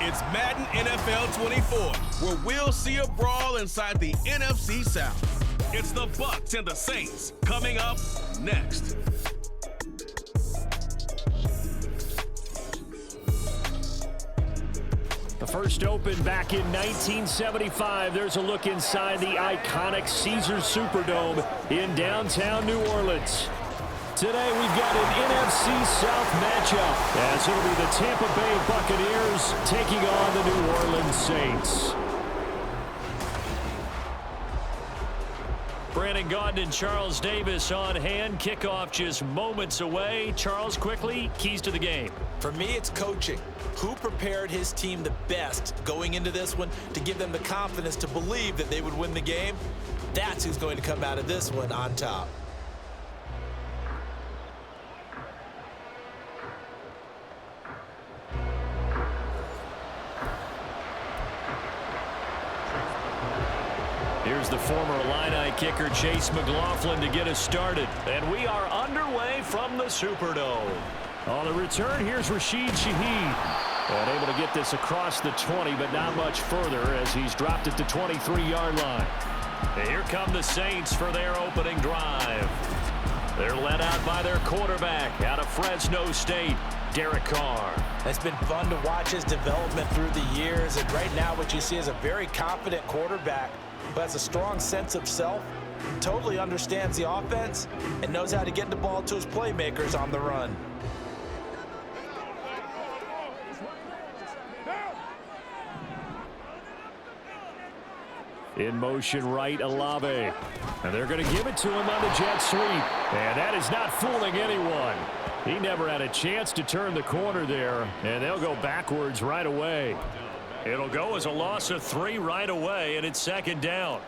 It's Madden NFL 24, where we'll see a brawl inside the NFC South. It's the Bucs and the Saints coming up next. The first opened back in 1975. There's a look inside the iconic Caesars Superdome in downtown New Orleans. Today we've got an NFC South matchup, as it'll be the Tampa Bay Buccaneers taking on the New Orleans Saints. Brandon Gaudin and Charles Davis on hand. Kickoff just moments away. Charles, quickly, keys to the game. For me, it's coaching. Who prepared his team the best going into this one to give them the confidence to believe that they would win the game? That's who's going to come out of this one on top. Here's the former Illini kicker, Chase McLaughlin, to get us started. And we are underway from the Superdome. On the return, here's Rashid Shaheed. And able to get this across the 20, but not much further as he's dropped it to 23-yard line. And here come the Saints for their opening drive. They're led out by their quarterback out of Fresno State, Derek Carr. It's been fun to watch his development through the years. And right now what you see is a very confident quarterback who has a strong sense of self, totally understands the offense, and knows how to get the ball to his playmakers on the run. In motion right, Olave. And they're going to give it to him on the jet sweep. And that is not fooling anyone. He never had a chance to turn the corner there, and they'll go backwards right away. It'll go as a loss of 3 right away, and it's second down.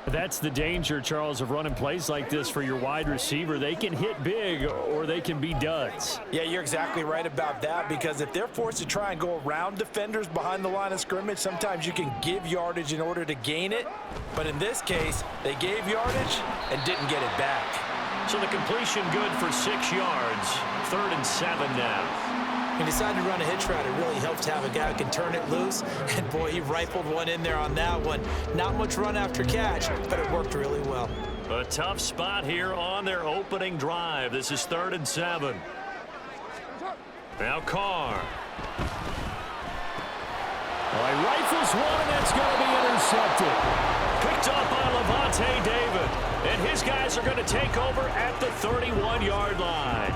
That's the danger, Charles, of running plays like this for your wide receiver. They can hit big or they can be duds. Yeah, you're exactly right about that, because if they're forced to try and go around defenders behind the line of scrimmage, sometimes you can give yardage in order to gain it. But in this case, they gave yardage and didn't get it back. So the completion good for 6 yards. 3rd and 7 now. He decided to run a hitch route. It really helps to have a guy who can turn it loose. And, boy, he rifled one in there on that one. Not much run after catch, but it worked really well. A tough spot here on their opening drive. This is 3rd and 7. Now Carr. Well, he rifles one, and that's going to be intercepted. Picked up by Levante David. And his guys are going to take over at the 31-yard line.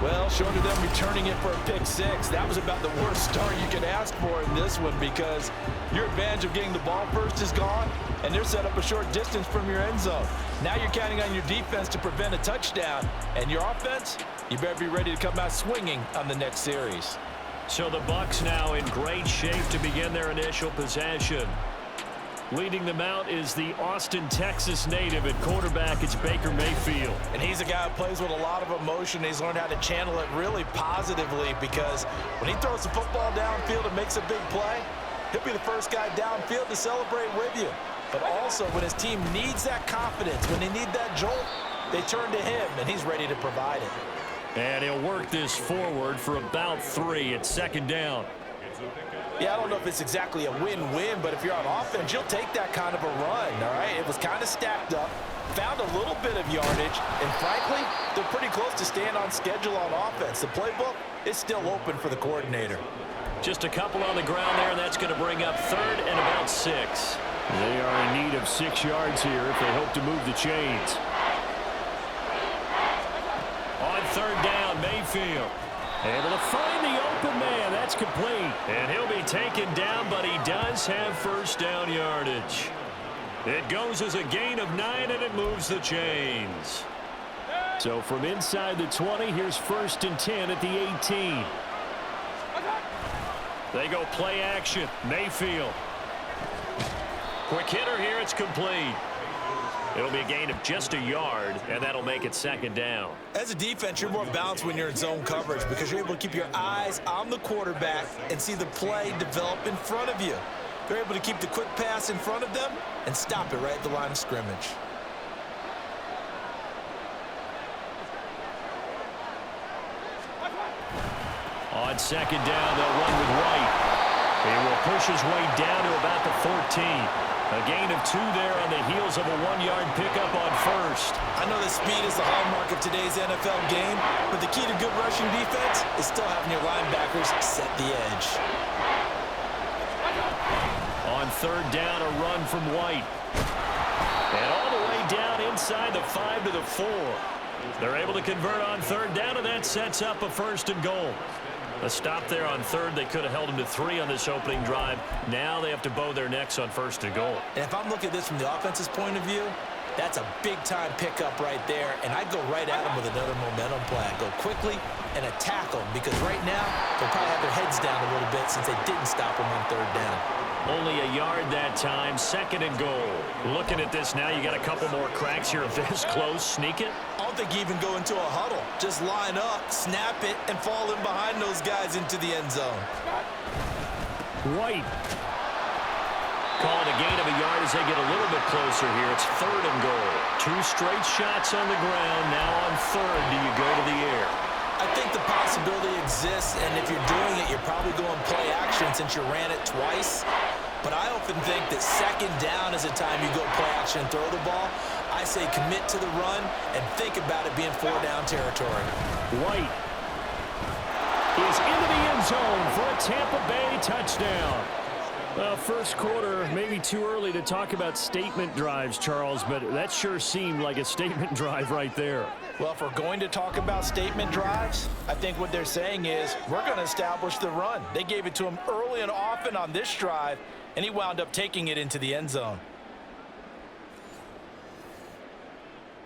Well, short of them returning it for a pick 6, that was about the worst start you could ask for in this one, because your advantage of getting the ball first is gone, and they're set up a short distance from your end zone. Now you're counting on your defense to prevent a touchdown, and your offense, you better be ready to come out swinging on the next series. So the Bucs now in great shape to begin their initial possession. Leading them out is the Austin, Texas native. At quarterback, it's Baker Mayfield. And he's a guy who plays with a lot of emotion. He's learned how to channel it really positively, because when he throws the football downfield and makes a big play, he'll be the first guy downfield to celebrate with you. But also, when his team needs that confidence, when they need that jolt, they turn to him, and he's ready to provide it. And he'll work this forward for about 3 at second down. Yeah, I don't know if it's exactly a win-win, but if you're on offense, you'll take that kind of a run, all right? It was kind of stacked up, found a little bit of yardage, and frankly, they're pretty close to staying on schedule on offense. The playbook is still open for the coordinator. Just a couple on the ground there, and that's going to bring up 3rd and about 6. They are in need of 6 yards here if they hope to move the chains. On 3rd down, Mayfield. Able to find the open man. That's complete. And he'll be taken down, but he does have first down yardage. It goes as a gain of 9, and it moves the chains. So from inside the 20, here's 1st and 10 at the 18. They go play action. Mayfield. Quick hitter here. It's complete. It'll be a gain of just a yard, and that'll make it second down. As a defense, you're more balanced when you're in zone coverage, because you're able to keep your eyes on the quarterback and see the play develop in front of you. They're able to keep the quick pass in front of them and stop it right at the line of scrimmage. On second down, they'll run with White. He will push his way down to about the 14. A gain of 2 there on the heels of a 1-yard pickup on first. I know that speed is the hallmark of today's NFL game, but the key to good rushing defense is still having your linebackers set the edge. On third down, a run from White. And all the way down inside the 5 to the 4. They're able to convert on third down, and that sets up a 1st and goal. A stop there on third. They could have held him to 3 on this opening drive. Now they have to bow their necks on 1st and goal. And if I'm looking at this from the offense's point of view, that's a big-time pickup right there, and I'd go right at them with another momentum plan. Go quickly and attack them, because right now they'll probably have their heads down a little bit since they didn't stop them on third down. Only a yard that time, 2nd and goal. Looking at this now, you got a couple more cracks here. This close, sneak it. I don't think you even go into a huddle. Just line up, snap it, and fall in behind those guys into the end zone. White. Calling a gain of a yard as they get a little bit closer here. It's 3rd and goal. 2 straight shots on the ground. Now on third, do you go to the air? I think the possibility exists, and if you're doing it, you're probably going play action since you ran it twice. But I often think that 2nd down is the time you go play action and throw the ball. I say commit to the run and think about it being 4-down territory. White is into the end zone for a Tampa Bay touchdown. Well, first quarter, maybe too early to talk about statement drives, Charles, but that sure seemed like a statement drive right there. Well, if we're going to talk about statement drives, I think what they're saying is we're going to establish the run. They gave it to him early and often on this drive, and he wound up taking it into the end zone.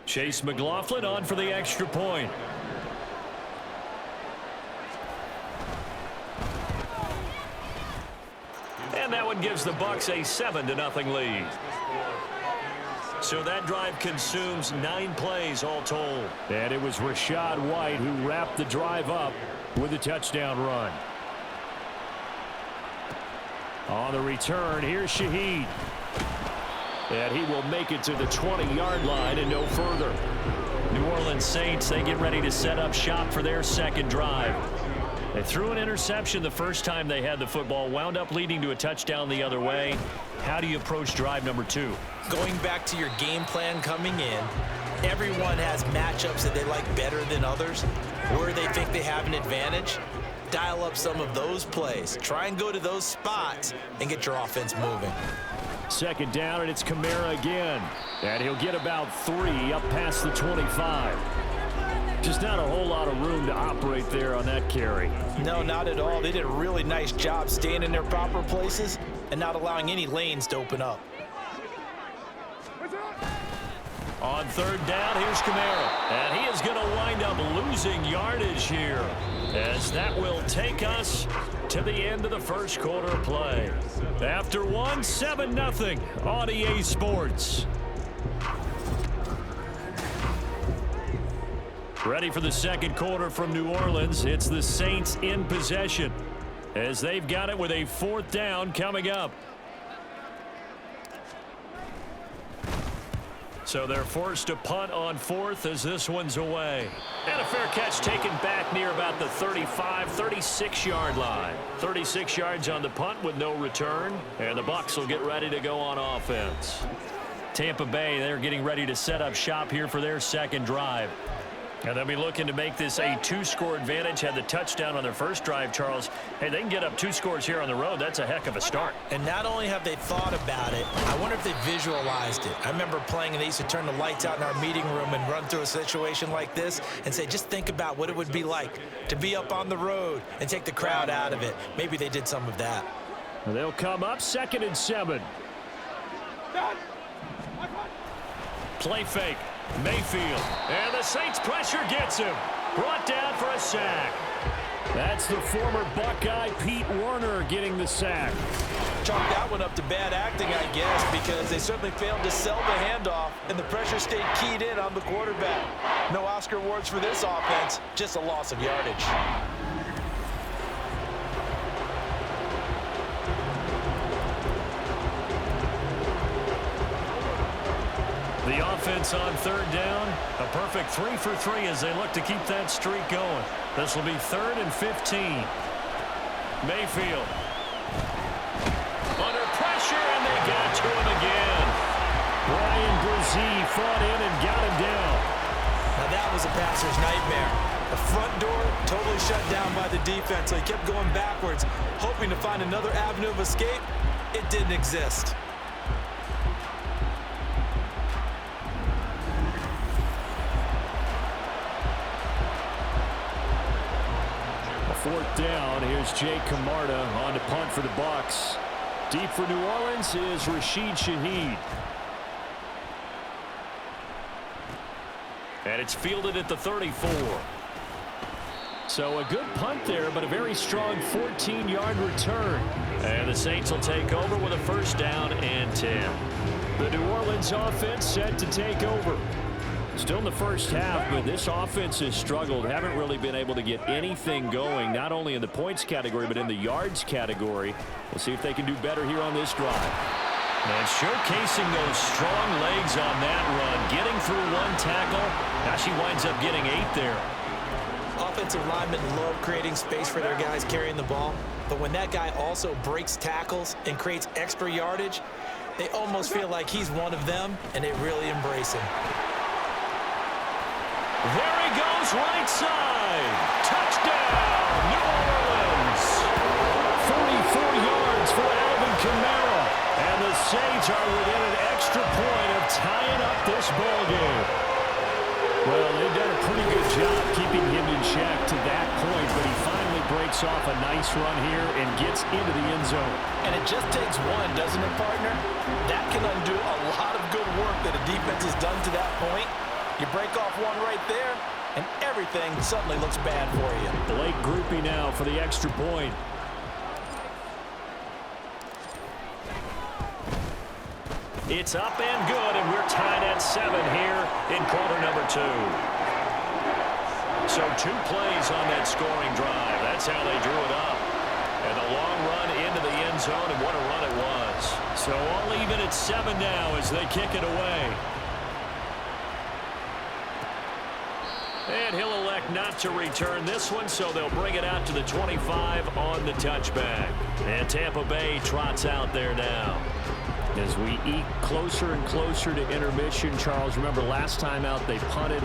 Chase McLaughlin on for the extra point. And that one gives the Bucs a 7-0 lead. So that drive consumes 9 plays all told. And it was Rachaad White who wrapped the drive up with a touchdown run. On the return, here's Shaheed. And he will make it to the 20-yard line and no further. New Orleans Saints, they get ready to set up shop for their 2nd drive. They threw an interception the first time they had the football, wound up leading to a touchdown the other way. How do you approach drive number 2? Going back to your game plan coming in, everyone has matchups that they like better than others, where they think they have an advantage. Dial up some of those plays. Try and go to those spots and get your offense moving. 2nd down, and it's Kamara again. And he'll get about 3 up past the 25. Just not a whole lot of room to operate there on that carry. No, not at all. They did a really nice job staying in their proper places and not allowing any lanes to open up. On 3rd down, here's Kamara. And he is going to wind up losing yardage here, as that will take us to the end of the first quarter of play. After 1, 7-0 on EA Sports. Ready for the 2nd quarter from New Orleans. It's the Saints in possession, as they've got it with a 4th down coming up. So they're forced to punt on 4th as this one's away. And a fair catch taken back near about the 35, 36-yard line. 36 yards on the punt with no return. And the Bucs will get ready to go on offense. Tampa Bay, they're getting ready to set up shop here for their 2nd drive. And they'll be looking to make this a 2-score advantage. Had the touchdown on their first drive, Charles. Hey, they can get up 2 scores here on the road. That's a heck of a start. And not only have they thought about it, I wonder if they visualized it. I remember playing, and they used to turn the lights out in our meeting room and run through a situation like this and say, just think about what it would be like to be up on the road and take the crowd out of it. Maybe they did some of that. They'll come up 2nd and 7. Play fake. Mayfield, and the Saints pressure gets him. Brought down for a sack. That's the former Buckeye Pete Werner getting the sack. Chalk that one up to bad acting, I guess, because they certainly failed to sell the handoff, and the pressure stayed keyed in on the quarterback. No Oscar awards for this offense, just a loss of yardage. The offense on 3rd down, a perfect 3 for 3 as they look to keep that streak going. This will be 3rd and 15. Mayfield pressure, and they got to him again. Brian Brzee fought in and got him down. Now that was a passer's nightmare. The front door totally shut down by the defense, so he kept going backwards, hoping to find another avenue of escape. It didn't exist. Fourth down, here's Jay Camarda on to punt for the Bucs. Deep for New Orleans is Rashid Shaheed. And it's fielded at the 34. So a good punt there, but a very strong 14-yard return. And the Saints will take over with a first down and 10. The New Orleans offense set to take over. Still in the first half, but this offense has struggled. Haven't really been able to get anything going, not only in the points category, but in the yards category. We'll see if they can do better here on this drive. And showcasing those strong legs on that run, getting through one tackle. Now she winds up getting 8 there. Offensive linemen love creating space for their guys carrying the ball, but when that guy also breaks tackles and creates extra yardage, they almost feel like he's one of them, and they really embrace him. There he goes, right side. Touchdown, New Orleans. 44 yards for Alvin Kamara. And the Saints are within an extra point of tying up this ballgame. Well, they've done a pretty good job keeping him in check to that point, but he finally breaks off a nice run here and gets into the end zone. And it just takes one, doesn't it, partner? That can undo a lot of good work that a defense has done to that point. You break off one right there, and everything suddenly looks bad for you. Blake Groupie now for the extra point. It's up and good, and we're tied at 7 here in quarter number 2. So 2 plays on that scoring drive. That's how they drew it up. And a long run into the end zone, and what a run it was. So all even at 7 now as they kick it away. And he'll elect not to return this one, so they'll bring it out to the 25 on the touchback. And Tampa Bay trots out there now. As we eke closer and closer to intermission, Charles, remember last time out they punted.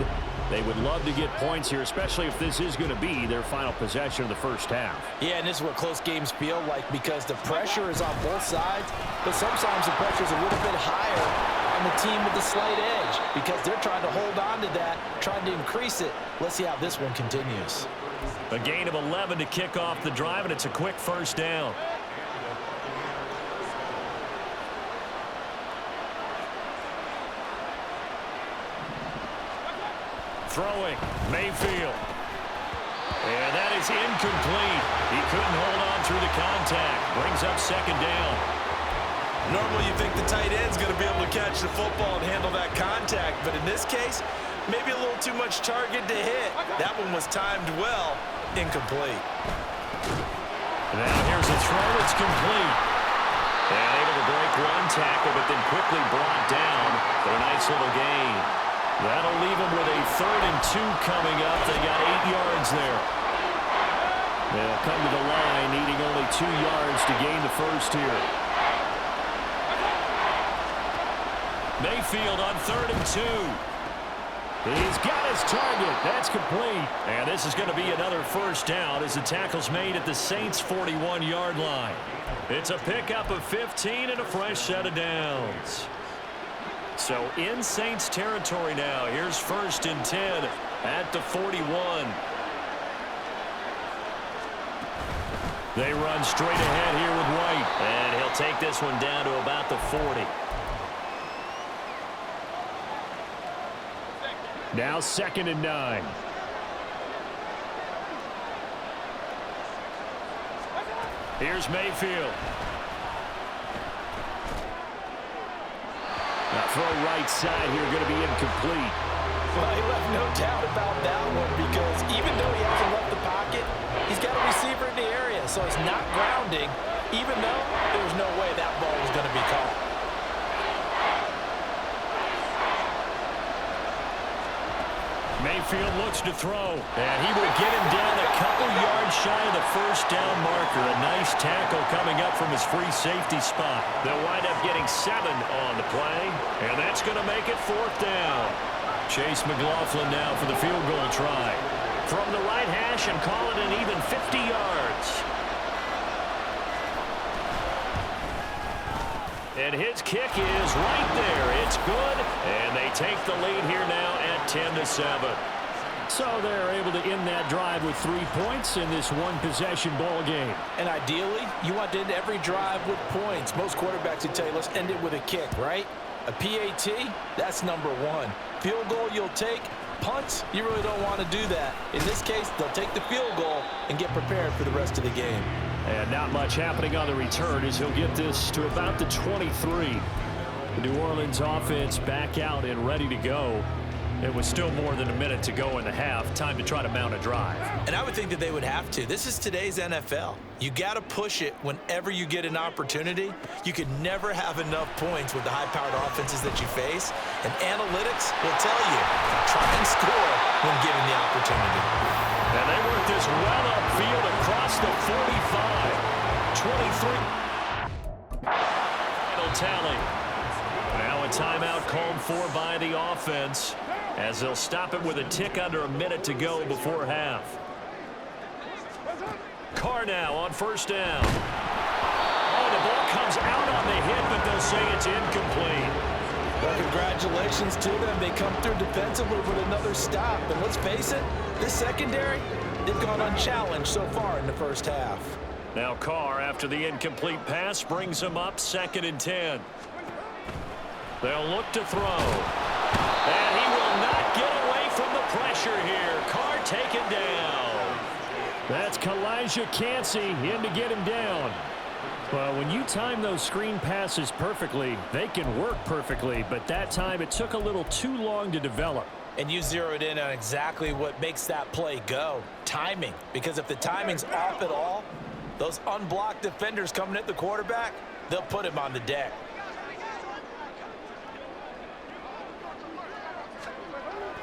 They would love to get points here, especially if this is going to be their final possession of the first half. Yeah, and this is what close games feel like because the pressure is on both sides, but sometimes the pressure is a little bit higher on the team with the slight edge because they're trying to hold on to that, trying to increase it. Let's see how this one continues. A gain of 11 to kick off the drive, and it's a quick first down. Throwing, Mayfield. And that is incomplete. He couldn't hold on through the contact. Brings up second down. Normally you think the tight end's going to be able to catch the football and handle that contact, but in this case, maybe a little too much target to hit. That one was timed well, incomplete. Now here's a throw that's complete. And able to break one tackle, but then quickly brought down for a nice little gain. That'll leave them with a 3rd and 2 coming up. They got 8 yards there. They'll come to the line, needing only 2 yards to gain the first here. Mayfield on 3rd and 2. He's got his target. That's complete. And this is going to be another first down as the tackle's made at the Saints' 41-yard line. It's a pickup of 15 and a fresh set of downs. So in Saints territory now. Here's 1st and 10 at the 41. They run straight ahead here with White. And he'll take this one down to about the 40. Now 2nd and 9. Here's Mayfield. Now throw right side here, going to be incomplete. Well, he left no doubt about that one because even though he hasn't left the pocket, he's got a receiver in the area, so it's not grounding, even though there was no way that ball was going to be caught. Mayfield looks to throw, and he will get him down a couple yards shy of the first down marker. A nice tackle coming up from his free safety spot. They'll wind up getting 7 on the play, and that's going to make it 4th down. Chase McLaughlin now for the field goal try. From the right hash and call it an even 50 yards. And his kick is right there. It's good, and they take the lead here now at 10-7. So they're able to end that drive with 3 points in this one-possession ball game. And ideally, you want to end every drive with points. Most quarterbacks would tell you, let's end it with a kick, right? A PAT, that's number 1. Field goal you'll take. Punts, you really don't want to do that. In this case, they'll take the field goal and get prepared for the rest of the game. And not much happening on the return as he'll get this to about the 23. The New Orleans offense back out and ready to go. It was still more than a minute to go in the half. Time to try to mount a drive. And I would think that they would have to. This is today's NFL. You got to push it whenever you get an opportunity. You could never have enough points with the high-powered offenses that you face. And analytics will tell you, try and score when given the opportunity. And they work this well upfield across the 45. 23. Final tally. Now a timeout called for by the offense, as they'll stop it with a tick under a minute to go before half. Carr now on first down. Oh, the ball comes out on the hit, but they'll say it's incomplete. Well, congratulations to them. They come through defensively with another stop. And let's face it, this secondary, they've gone unchallenged so far in the first half. Now Carr, after the incomplete pass, brings him up 2nd and 10. They'll look to throw. And he will not get away from the pressure here. Carr taken down. That's Kalijah Cansey in to get him down. Well, when you time those screen passes perfectly, they can work perfectly. But that time, it took a little too long to develop. And you zeroed in on exactly what makes that play go. Timing. Because if the timing's off at all, those unblocked defenders coming at the quarterback, they'll put him on the deck.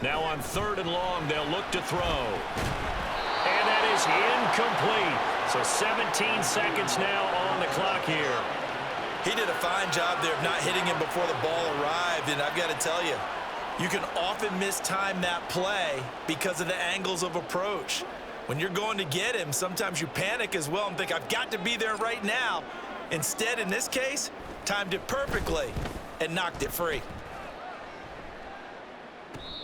Now on 3rd and long, they'll look to throw. And that is incomplete. So 17 seconds now on the clock here. He did a fine job there of not hitting him before the ball arrived. And I've got to tell you, you can often mistime that play because of the angles of approach. When you're going to get him, sometimes you panic as well and think, I've got to be there right now. Instead, in this case, timed it perfectly and knocked it free.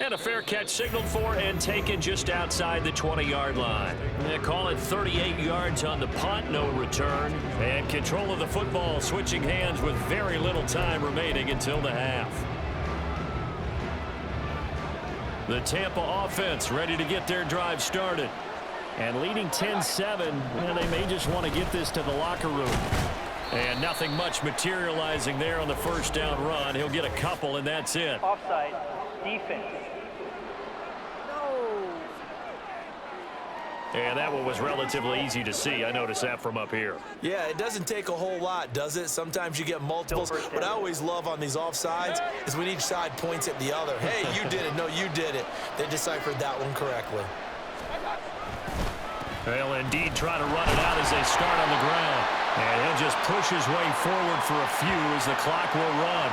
And a fair catch signaled for and taken just outside the 20-yard line. They call it 38 yards on the punt, no return. And control of the football switching hands with very little time remaining until the half. The Tampa offense ready to get their drive started. And leading 10-7, well, they may just want to get this to the locker room. And nothing much materializing there on the first down run. He'll get a couple, and that's it. Offside, defense. And that one was relatively easy to see. I noticed that from up here. Yeah, it doesn't take a whole lot, does it? Sometimes you get multiples. What I always love on these offsides is when each side points at the other. Hey, you did it. No, you did it. They deciphered that one correctly. They'll indeed try to run it out as they start on the ground. And he'll just push his way forward for a few as the clock will run.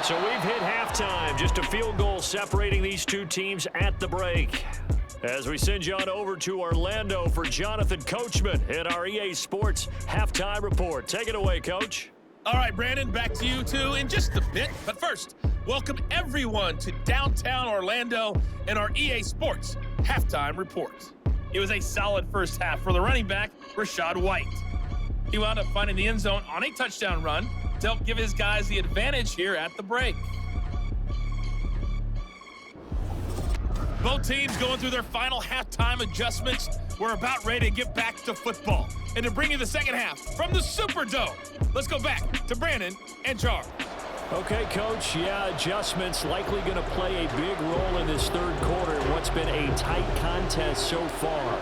So we've hit halftime. Just a field goal separating these two teams at the break. As we send you on over to Orlando for Jonathan Coachman in our EA Sports Halftime Report. Take it away, Coach. All right, Brandon, back to you two in just a bit. But first, welcome everyone to downtown Orlando and our EA Sports Halftime Report. It was a solid first half for the running back, Rachaad White. He wound up finding the end zone on a touchdown run to help give his guys the advantage here at the break. Both teams going through their final halftime adjustments. We're about ready to get back to football. And to bring you the second half from the Superdome, let's go back to Brandon and Charles. Okay, Coach. Yeah, adjustments likely going to play a big role in this third quarter in what's been a tight contest so far.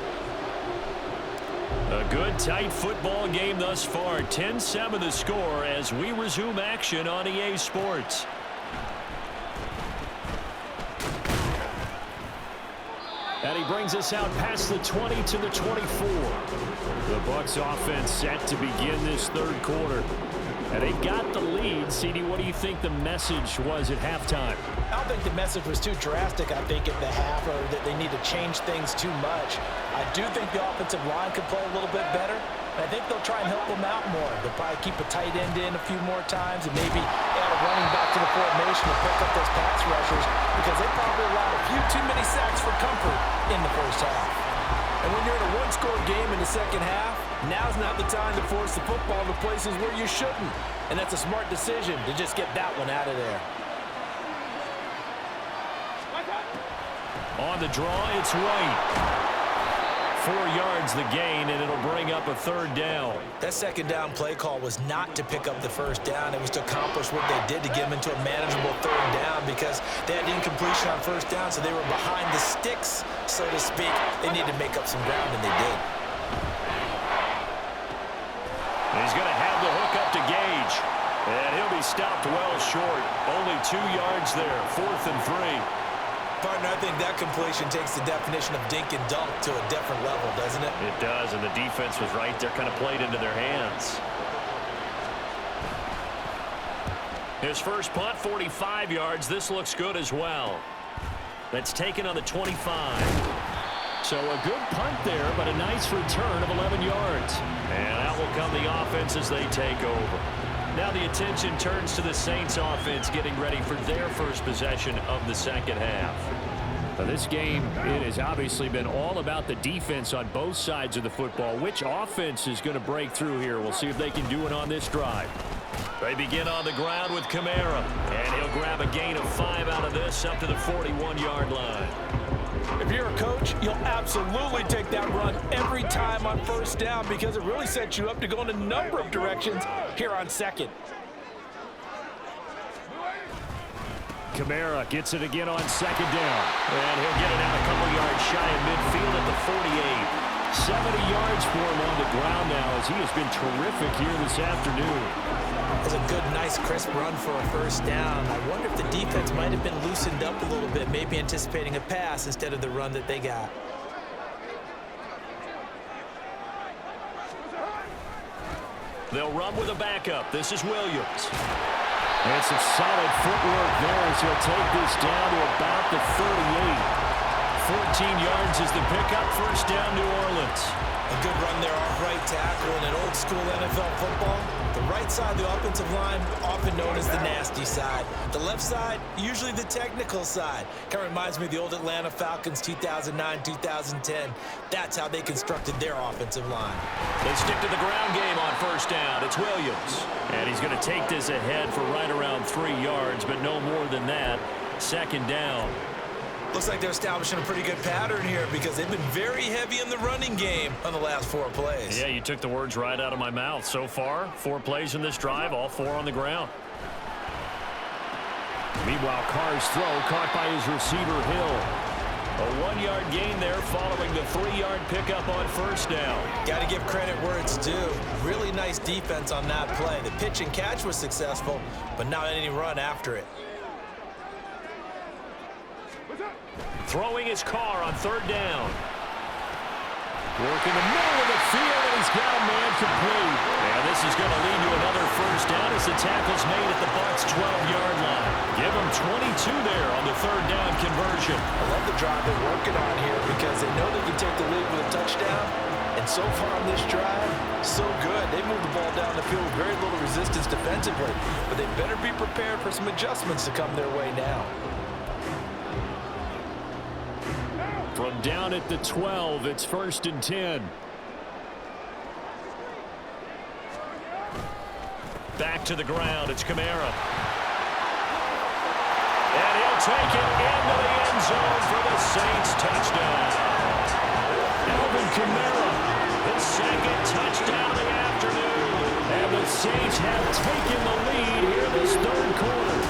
A good, tight football game thus far. 10-7 the score as we resume action on EA Sports. And he brings us out past the 20 to the 24. The Bucs offense set to begin this third quarter. And they've got the lead. CD, what do you think the message was at halftime? I don't think the message was too drastic, I think, at the half, or that they need to change things too much. I do think the offensive line could play a little bit better, and I think they'll try and help them out more. They'll probably keep a tight end in a few more times and maybe add a running back to the formation to pick up those pass rushers, because they probably allowed a few too many sacks for comfort in the first half. And when you're in a one-score game in the second half, now's not the time to force the football to places where you shouldn't. And that's a smart decision to just get that one out of there. On the draw, it's White. 4 yards the gain, and it'll bring up a third down. That second down play call was not to pick up the first down. It was to accomplish what they did to get them into a manageable third down, because they had incompletion on first down, so they were behind the sticks, so to speak. They needed to make up some ground, and they did. He's going to have the hook up to Gage, and he'll be stopped well short. Only 2 yards there, 4th and 3. Partner, I think that completion takes the definition of dink and dunk to a different level, doesn't it? It does, and the defense was right there, kind of played into their hands. His first punt, 45 yards. This looks good as well. That's taken on the 25. So a good punt there, but a nice return of 11 yards. And out will come the offense as they take over. Now the attention turns to the Saints offense getting ready for their first possession of the second half. Now this game, it has obviously been all about the defense on both sides of the football. Which offense is going to break through here? We'll see if they can do it on this drive. They begin on the ground with Kamara, and he'll grab a gain of 5 out of this up to the 41-yard line. If you're a coach, you'll absolutely take that run every time on first down, because it really sets you up to go in a number of directions here on second. Kamara gets it again on second down, and he'll get it out a couple yards shy of midfield at the 48. 70 yards for him on the ground now, as he has been terrific here this afternoon. It's a good, nice, crisp run for a first down. I wonder if the defense might have been loosened up a little bit, maybe anticipating a pass instead of the run that they got. They'll run with a backup. This is Williams. And some solid footwork there as he'll take this down to about the 38. 14 yards is the pickup. First down, New Orleans. A good run there off right tackle in an old-school NFL football. The right side of the offensive line, often known as the nasty side. The left side, usually the technical side. Kind of reminds me of the old Atlanta Falcons 2009-2010. That's how they constructed their offensive line. They stick to the ground game on first down. It's Williams. And he's going to take this ahead for right around 3 yards, but no more than that. Second down. Looks like they're establishing a pretty good pattern here, because they've been very heavy in the running game on the last 4 plays. Yeah, you took the words right out of my mouth. So far, 4 plays in this drive, all 4 on the ground. Meanwhile, Carr's throw caught by his receiver, Hill. A 1-yard gain there following the 3-yard pickup on first down. Got to give credit where it's due. Really nice defense on that play. The pitch and catch was successful, but not any run after it. Throwing his car on third down. Work in the middle of the field, and he's got a man complete. And this is going to lead to another first down as the tackle's made at the Bucs' 12-yard line. Give him 22 there on the third down conversion. I love the drive they're working on here, because they know they can take the lead with a touchdown. And so far on this drive, so good. They moved the ball down the field with very little resistance defensively. But they better be prepared for some adjustments to come their way now. From down at the 12, it's 1st and 10. Back to the ground, it's Kamara. And he'll take it into the end zone for the Saints touchdown. Alvin Kamara, his second touchdown of the afternoon. And the Saints have taken the lead here this third quarter.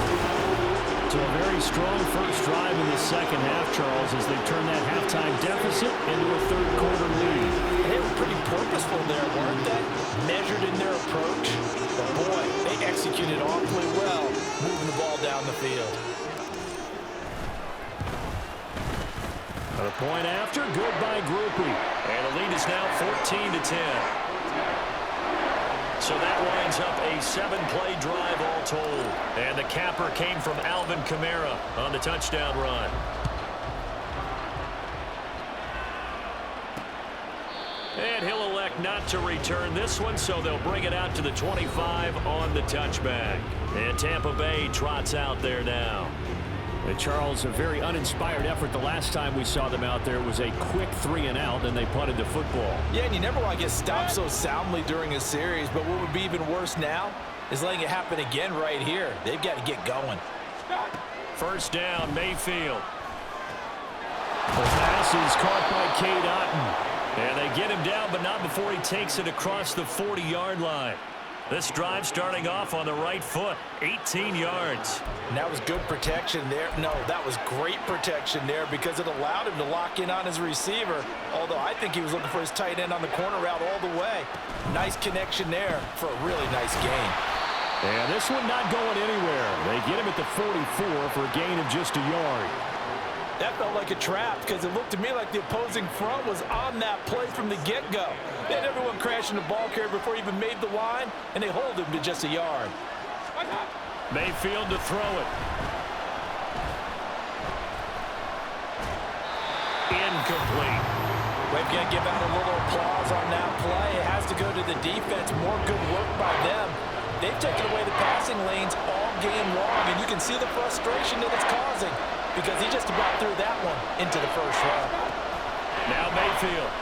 So a very strong first drive in the second half, Charles, as they turn that halftime deficit into a third quarter lead. They were pretty purposeful there, weren't they? Measured in their approach. But boy, they executed awfully well, moving the ball down the field. The Point after, good by Groupie. And the lead is now 14-10. So that winds up a 7-play drive all told. And the capper came from Alvin Kamara on the touchdown run. And he'll elect not to return this one, so they'll bring it out to the 25 on the touchback. And Tampa Bay trots out there now. And Charles, a very uninspired effort the last time we saw them out there. It was a quick 3-and-out, and they punted the football. Yeah, and you never want to get stopped so soundly during a series, but what would be even worse now is letting it happen again right here. They've got to get going. First down, Mayfield. The pass is caught by Cade Otton. And they get him down, but not before he takes it across the 40-yard line. This drive starting off on the right foot, 18 yards. And that was good protection there. No, that was great protection there because it allowed him to lock in on his receiver, although I think he was looking for his tight end on the corner route all the way. Nice connection there for a really nice gain. And this one not going anywhere. They get him at the 44 for a gain of just a yard. That felt like a trap because it looked to me like the opposing front was on that play from the get-go. They had everyone crashing the ball carrier before he even made the line, and they hold him to just a yard. Mayfield to throw it. Incomplete. We've got to give out a little applause on that play. It has to go to the defense. More good work by them. They've taken away the passing lanes all game long, and you can see the frustration that it's causing because he just about threw that one into the first row. Now Mayfield.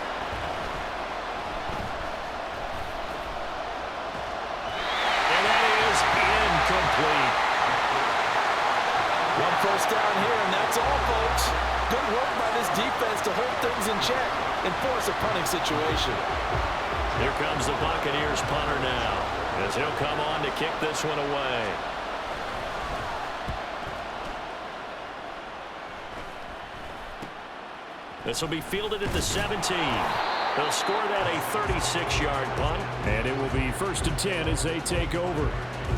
And that is incomplete. One first down here, and that's all, folks. Good work by this defense to hold things in check and force a punting situation. Here comes the Buccaneers punter now, as he'll come on to kick this one away. This will be fielded at the 17. They'll score that a 36-yard punt, and it will be 1st and 10 as they take over.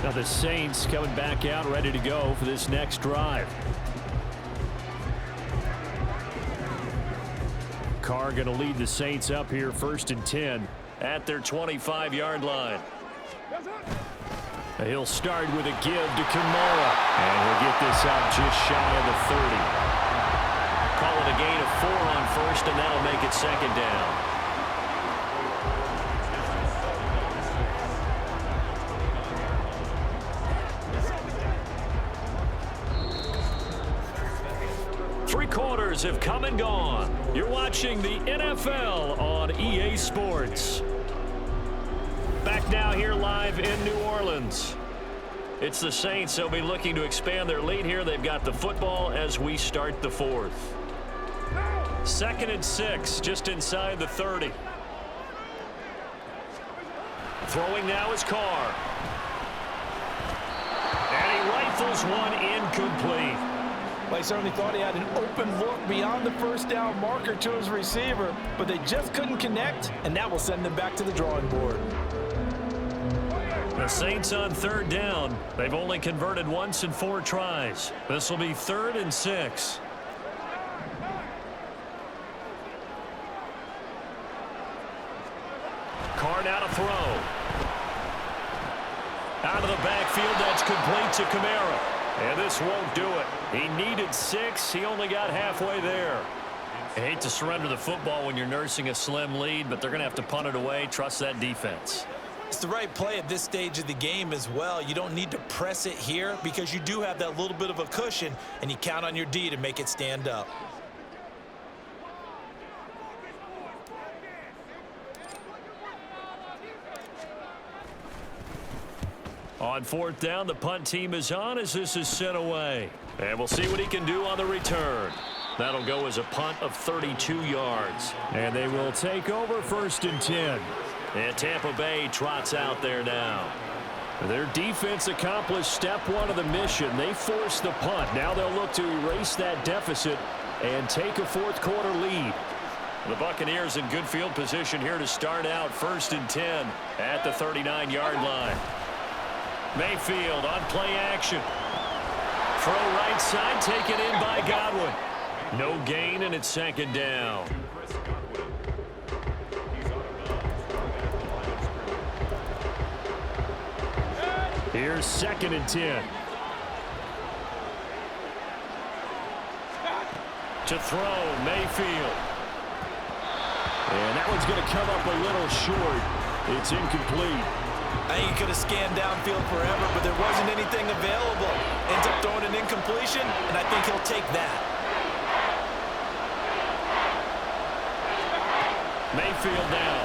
Now the Saints coming back out ready to go for this next drive. Carr going to lead the Saints up here 1st and 10 at their 25-yard line. He'll start with a give to Kamara, and he'll get this out just shy of the 30. Call it a gain of 4 on first, and that'll make it 2nd down. Three quarters have come and gone. You're watching the NFL on EA Sports. Back now here live in New Orleans. It's the Saints. They'll be looking to expand their lead here. They've got the football as we start the 4th. 2nd and 6, just inside the 30. Throwing now is Carr. And he rifles one incomplete. Well, he certainly thought he had an open look beyond the first down marker to his receiver, but they just couldn't connect, and that will send them back to the drawing board. The Saints on 3rd down. They've only converted once in 4 tries. This will be 3rd and 6. Carr now to throw. Out of the backfield, that's complete to Kamara. And this won't do it. He needed 6. He only got halfway there. I hate to surrender the football when you're nursing a slim lead, but they're going to have to punt it away. Trust that defense. It's the right play at this stage of the game as well. You don't need to press it here because you do have that little bit of a cushion, and you count on your D to make it stand up. On 4th down, the punt team is on as this is sent away. And we'll see what he can do on the return. That'll go as a punt of 32 yards. And they will take over 1st and 10. And Tampa Bay trots out there now. Their defense accomplished step 1 of the mission. They forced the punt. Now they'll look to erase that deficit and take a 4th quarter lead. The Buccaneers in good field position here to start out 1st and 10 at the 39-yard line. Mayfield on play action. Throw right side, taken in by Godwin. No gain, and it's second down. Here's 2nd and 10. To throw, Mayfield. And that one's going to come up a little short. It's incomplete. I think he could have scanned downfield forever, but there wasn't anything available. Ends up throwing an incompletion, and I think he'll take that. Mayfield now.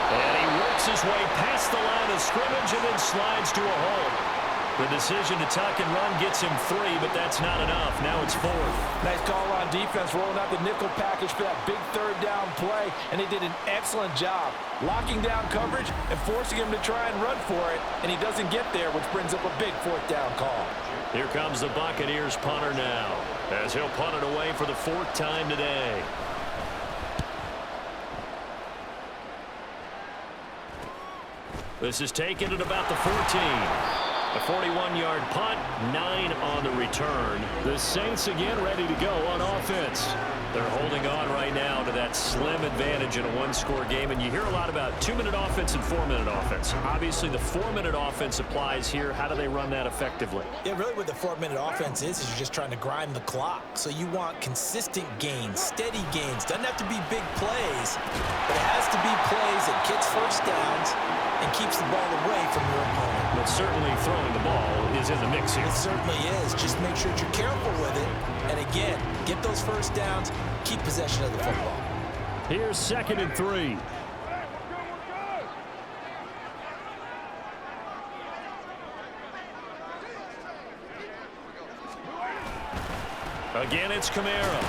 And he works his way past the line of scrimmage and then slides to a hole. The decision to tuck and run gets him 3, but that's not enough. Now it's 4th. Nice call on defense, rolling out the nickel package for that big 3rd down play, and they did an excellent job locking down coverage and forcing him to try and run for it, and he doesn't get there, which brings up a big 4th down call. Here comes the Buccaneers punter now, as he'll punt it away for the 4th time today. This is taken at about the 14. A 41-yard punt, 9 on the return. The Saints again ready to go on offense. They're holding on right now to that slim advantage in a 1-score game, and you hear a lot about 2-minute offense and 4-minute offense. Obviously, the 4-minute offense applies here. How do they run that effectively? Yeah, really what the 4-minute offense is you're just trying to grind the clock. So you want consistent gains, steady gains. Doesn't have to be big plays, but it has to be plays that gets first downs and keeps the ball away from your opponent. But certainly throwing the ball is in the mix here. It certainly is. Just make sure that you're careful with it. And again, get those first downs, keep possession of the football. Here's 2nd and 3. Again, it's Kamara.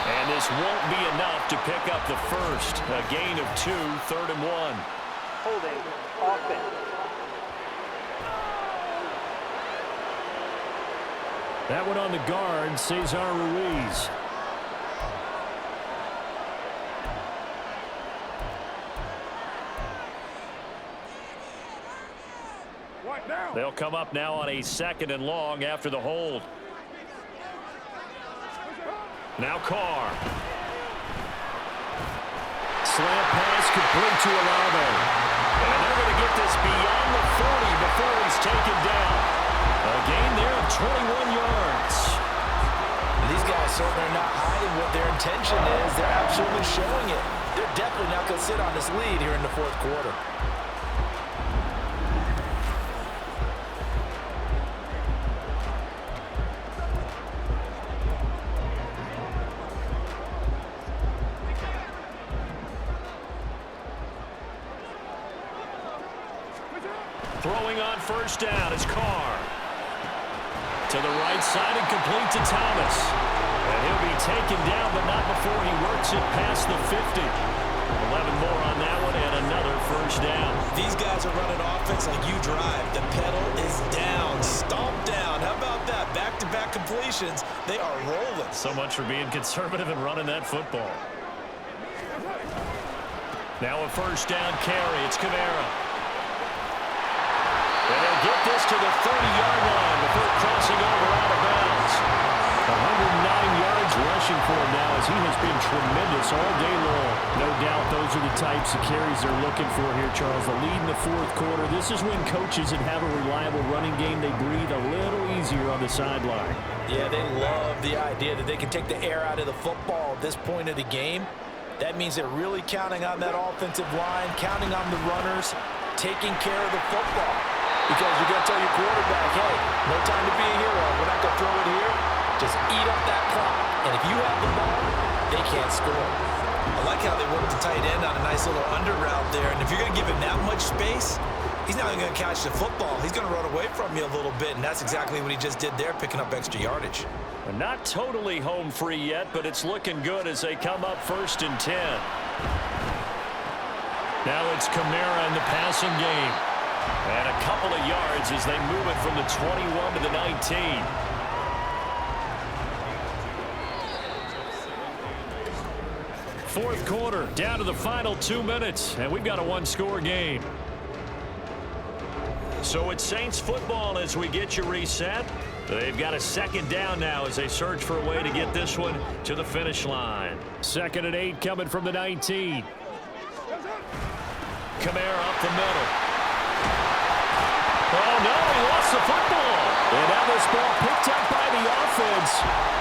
And this won't be enough to pick up the first. A gain of 2, 3rd and 1. Holding, offense. That one on the guard, Cesar Ruiz. They'll come up now on a 2nd and long after the hold. Now Carr. Slant pass complete to Olave. And they're going to get this beyond the 40 before he's taken down. A gain there of 21 yards. These guys certainly are not hiding what their intention is. They're absolutely showing it. They're definitely not going to sit on this lead here in the 4th quarter. Throwing on first down is Carr. To the right side and complete to Thomas. And he'll be taken down, but not before he works it past the 50. 11 more on that one and another first down. These guys are running offense like you drive. The pedal is down, stomp down. How about that? Back-to-back completions. They are rolling. So much for being conservative and running that football. Now a first down carry. It's Kamara. And they'll get this to the 30-yard line before crossing over out of bounds. 109 yards rushing for him now as he has been tremendous all day long. No doubt those are the types of carries they're looking for here, Charles. The lead in the 4th quarter. This is when coaches that have a reliable running game, they breathe a little easier on the sideline. Yeah, they love the idea that they can take the air out of the football at this point of the game. That means they're really counting on that offensive line, counting on the runners, taking care of the football. Because you're going to tell your quarterback, hey, no time to be a hero. We're not going to throw it here. Just eat up that clock. And if you have the ball, they can't score. I like how they worked the tight end on a nice little under route there. And if you're going to give him that much space, he's not even going to catch the football. He's going to run away from you a little bit. And that's exactly what he just did there, picking up extra yardage. Not totally home free yet, but it's looking good as they come up 1st and 10. Now it's Kamara in the passing game. And a couple of yards as they move it from the 21 to the 19. Fourth quarter, down to the final 2 minutes, and we've got a 1-score game. So it's Saints football as we get you reset. They've got a second down now as they search for a way to get this one to the finish line. 2nd and 8 coming from the 19. Kamara up the middle. Oh, no, he lost the football. And now this ball picked up by the offense.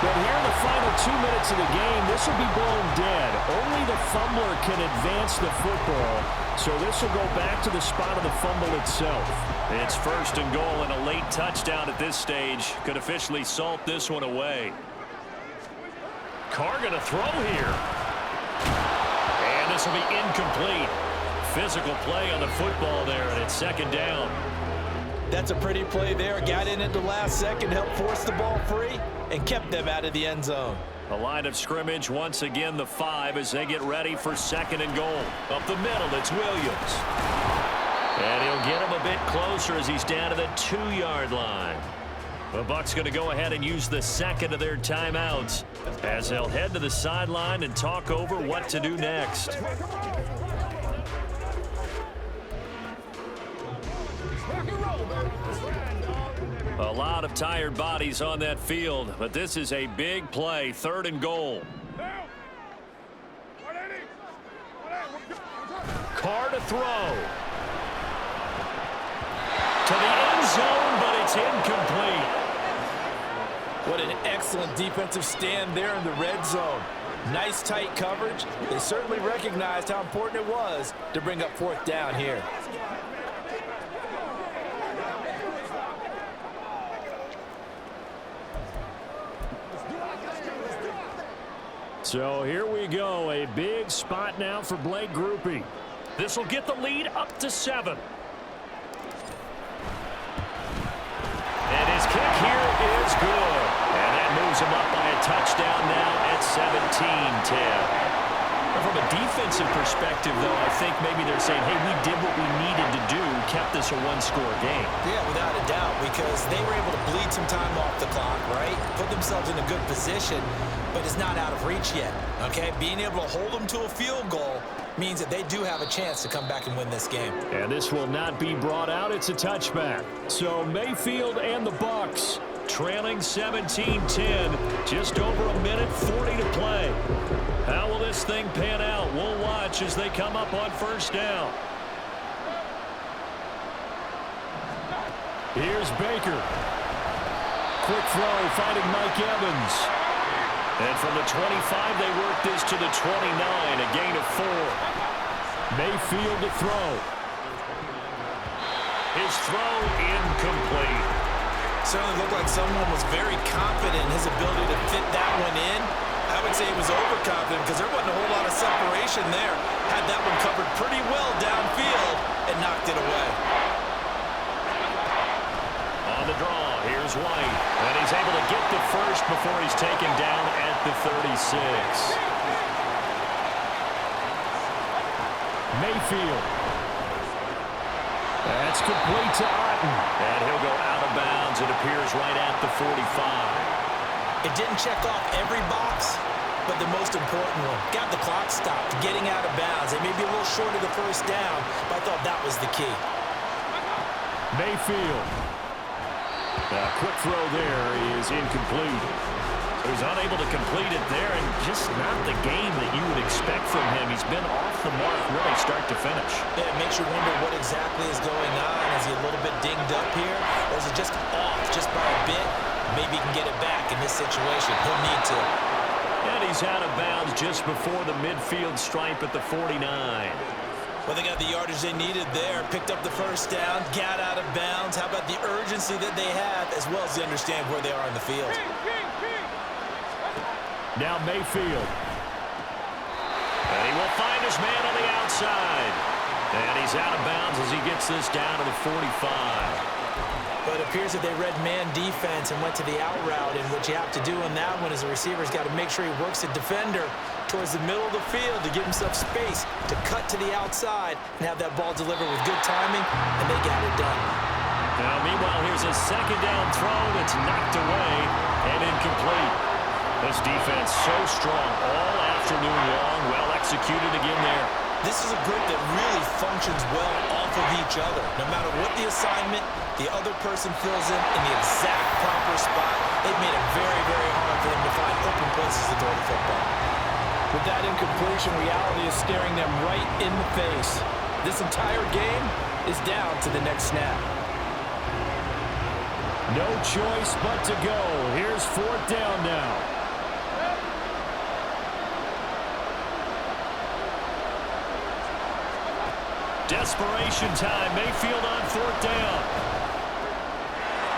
But here in the final 2 minutes of the game, this will be blown dead. Only the fumbler can advance the football. So this will go back to the spot of the fumble itself. It's 1st and goal, and a late touchdown at this stage could officially salt this one away. Carr going to throw here. And this will be incomplete. Physical play on the football there, and it's 2nd down. That's a pretty play there. Got in at the last second, helped force the ball free, and kept them out of the end zone. The line of scrimmage, once again, the 5 as they get ready for 2nd and goal. Up the middle, it's Williams. And he'll get him a bit closer as he's down to the 2-yard line. The Bucs going to go ahead and use the 2nd of their timeouts as they'll head to the sideline and talk over what to do next. A lot of tired bodies on that field, but this is a big play. 3rd and goal. Carr to throw. To the end zone, but it's incomplete. What an excellent defensive stand there in the red zone. Nice tight coverage. They certainly recognized how important it was to bring up 4th down here. So here we go. A big spot now for Blake Groupie. This will get the lead up to 7. And his kick here is good. And that moves him up by a touchdown now at 17-10. From a defensive perspective, though, I think maybe they're saying, hey, we did what we needed to do, kept this a 1-score game. Yeah, without a doubt, because they were able to bleed some time off the clock, right? Put themselves in a good position, but it's not out of reach yet, okay? Being able to hold them to a field goal means that they do have a chance to come back and win this game. And this will not be brought out. It's a touchback. So Mayfield and the Bucs trailing 17-10, just over a minute 40 to play. How will this thing pan out? We'll watch as they come up on 1st down. Here's Baker. Quick throw, finding Mike Evans. And from the 25, they work this to the 29, a gain of 4. Mayfield to throw. His throw incomplete. Certainly looked like someone was very confident in his ability to fit that one in. I would say he was overconfident because there wasn't a whole lot of separation there. Had that one covered pretty well downfield and knocked it away. On the draw, here's White. And he's able to get the first before he's taken down at the 36. Mayfield. That's complete to Otten. And he'll go out of bounds. It appears right at the 45. It didn't check off every box, but the most important one. Got the clock stopped, getting out of bounds. They may be a little short of the 1st down, but I thought that was the key. Mayfield. A quick throw there is incomplete. He was unable to complete it there, and just not the game that you would expect from him. He's been off the mark really start to finish. Yeah, it makes you wonder what exactly is going on. Is he a little bit dinged up here, or is it just off just by a bit? Maybe he can get it back in this situation. He'll need to. And he's out of bounds just before the midfield stripe at the 49. Well, they got the yardage they needed there. Picked up the 1st down, got out of bounds. How about the urgency that they have, as well as they understand where they are in the field. Now Mayfield. And he will find his man on the outside. And he's out of bounds as he gets this down to the 45. But it appears that they read man defense and went to the out route, and what you have to do in that one is the receiver's got to make sure he works the defender towards the middle of the field to give himself space to cut to the outside and have that ball delivered with good timing, and they got it done. Now, meanwhile, here's a 2nd down throw that's knocked away and incomplete. This defense so strong all afternoon long, well executed again there. This is a group that really functions well off of each other. No matter what the assignment, the other person fills in the exact proper spot. It made it very, very hard for them to find open places to throw the football. With that incompletion, reality is staring them right in the face. This entire game is down to the next snap. No choice but to go. Here's 4th down now. Desperation time. Mayfield on 4th down.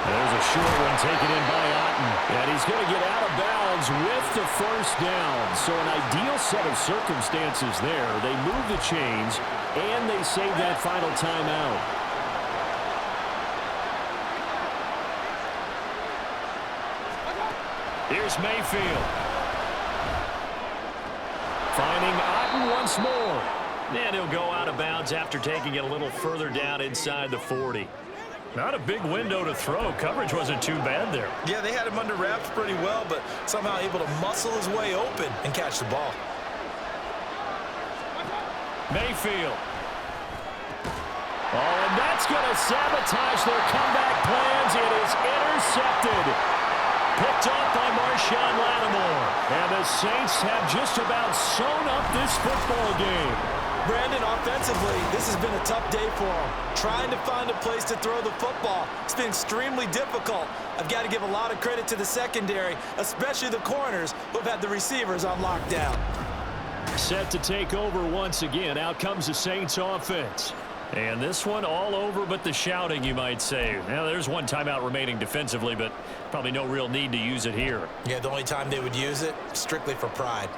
There's a short one taken in by Otten. And he's going to get out of bounds with the 1st down. So an ideal set of circumstances there. They move the chains, and they save that final timeout. Here's Mayfield. Finding Otten once more. And he'll go out of bounds after taking it a little further down inside the 40. Not a big window to throw. Coverage wasn't too bad there. Yeah, they had him under wraps pretty well, but somehow able to muscle his way open and catch the ball. Mayfield. Oh, and that's going to sabotage their comeback plans. It is intercepted. Picked off by Marshawn Lattimore. And the Saints have just about sewn up this football game. Brandon, offensively, this has been a tough day for him. Trying to find a place to throw the football. It's been extremely difficult. I've got to give a lot of credit to the secondary, especially the corners who have had the receivers on lockdown. Set to take over once again. Out comes the Saints offense. And this one all over but the shouting, you might say. Now, there's one timeout remaining defensively, but probably no real need to use it here. Yeah, the only time they would use it, strictly for pride.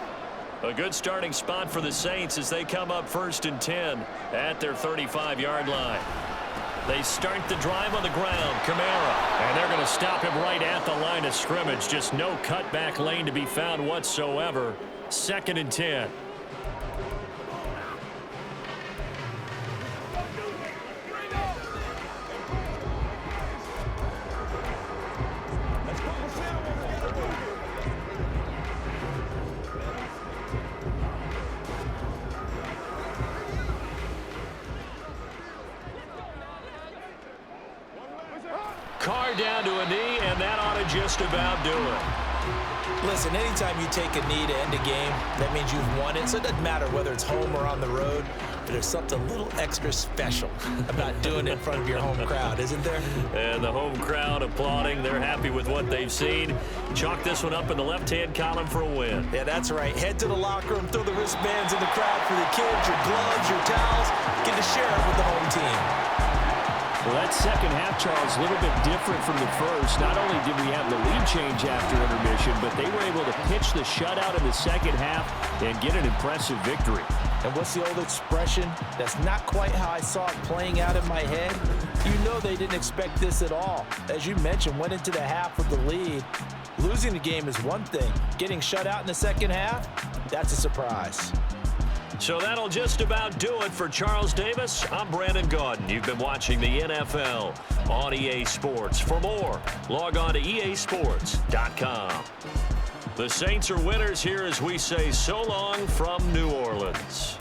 A good starting spot for the Saints as they come up 1st and 10 at their 35-yard line. They start the drive on the ground. Kamara. And they're going to stop him right at the line of scrimmage. Just no cutback lane to be found whatsoever. 2nd and 10. Carr down to a knee, and that ought to just about do it. Listen, anytime you take a knee to end a game, that means you've won it. So it doesn't matter whether it's home or on the road, but there's something a little extra special about doing it in front of your home crowd, isn't there? And the home crowd applauding. They're happy with what they've seen. Chalk this one up in the left-hand column for a win. Yeah, that's right. Head to the locker room, throw the wristbands in the crowd for the kids, your gloves, your towels. Get to share it with the home team. Well, that second half, Charles, a little bit different from the first. Not only did we have the lead change after intermission, but they were able to pitch the shutout in the second half and get an impressive victory. And what's the old expression? That's not quite how I saw it playing out in my head. You know they didn't expect this at all. As you mentioned, went into the half with the lead. Losing the game is one thing. Getting shut out in the second half, that's a surprise. So that'll just about do it for Charles Davis. I'm Brandon Gaudin. You've been watching the NFL on EA Sports. For more, log on to easports.com. The Saints are winners here as we say so long from New Orleans.